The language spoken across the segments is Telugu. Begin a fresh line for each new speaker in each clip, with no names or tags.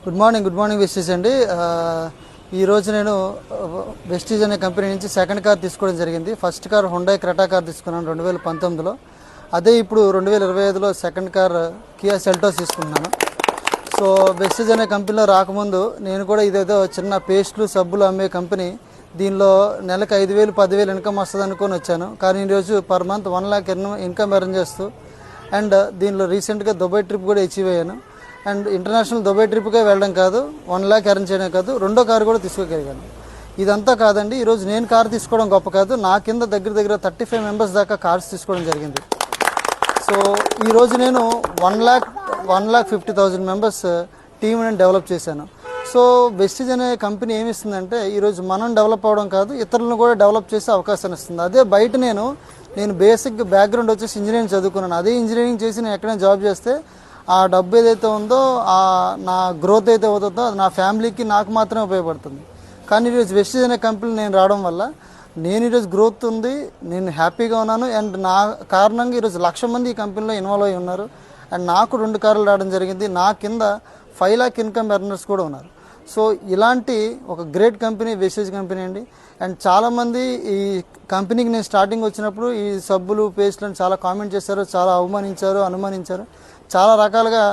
గుడ్ మార్నింగ్ వెస్టీజ్ అండి. ఈరోజు నేను వెస్టీజ్ అనే కంపెనీ నుంచి సెకండ్ కార్ తీసుకోవడం జరిగింది. First car Hyundai Creta car తీసుకున్నాను 2019లో. అదే ఇప్పుడు 2025లో సెకండ్ కార్ కియా సెల్టోస్ తీసుకున్నాను. సో వెస్టీజ్ అనే కంపెనీలో రాకముందు నేను కూడా ఇదేదో చిన్న పేస్ట్లు సబ్బులు అమ్మే కంపెనీ, దీనిలో నెలకు 5,000 10,000 ఇన్కమ్ వస్తుంది అనుకొని వచ్చాను. కానీ ఈరోజు per month 1 lakh income earn చేస్తూ అండ్ దీనిలో రీసెంట్గా దుబాయ్ ట్రిప్ కూడా అచీవ్ అయ్యాను. అండ్ ఇంటర్నేషనల్ దుబాయ్ ట్రిప్కే వెళ్ళడం కాదు, 1 lakh ఎర్న్ చేయడం కాదు, రెండో కారు కూడా తీసుకోగలిగాను. ఇదంతా కాదండి, ఈరోజు నేను కారు తీసుకోవడం గొప్ప కాదు, నా కింద దగ్గర 35 మెంబర్స్ దాకా కార్స్ తీసుకోవడం జరిగింది. సో ఈరోజు నేను 1,50,000 మెంబర్స్ టీమ్ నేను డెవలప్ చేశాను. సో వెస్టీజ్ అనే కంపెనీ ఏమిస్తుందంటే ఈరోజు మనం డెవలప్ అవ్వడం కాదు, ఇతరులను కూడా డెవలప్ చేసే అవకాశాన్ని ఇస్తుంది. అదే బయట నేను బేసిక్ బ్యాక్గ్రౌండ్ వచ్చేసి ఇంజనీరింగ్ చదువుకున్నాను. అదే ఇంజనీరింగ్ చేసి నేను ఎక్కడైనా జాబ్ చేస్తే ఆ డబ్బు ఏదైతే ఉందో, నా గ్రోత్ అయితే అవుతుందో అది నా ఫ్యామిలీకి నాకు మాత్రమే ఉపయోగపడుతుంది. కానీ ఈరోజు వెస్టీజ్ అనే కంపెనీ నేను రావడం వల్ల నేను ఈరోజు గ్రోత్ ఉంది, నేను హ్యాపీగా ఉన్నాను. అండ్ నా కారణంగా ఈరోజు 1,00,000 మంది ఈ కంపెనీలో ఇన్వాల్వ్ అయి ఉన్నారు. అండ్ నాకు 2 కార్లు రావడం జరిగింది. నా కింద 5 lakh ఇన్కమ్ ఎర్నర్స్ కూడా ఉన్నారు. సో ఇలాంటి ఒక గ్రేట్ కంపెనీ వెస్టీజ్ కంపెనీ అండి. అండ్ చాలామంది ఈ కంపెనీకి నేను స్టార్టింగ్ వచ్చినప్పుడు ఈ సబ్బులు పేస్ట్లను చాలా కామెంట్ చేశారు, చాలా అవమానించారు, అనుమానించారు, చాలా రకాలుగా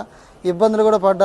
ఇబ్బందులు కూడా పడ్డాను.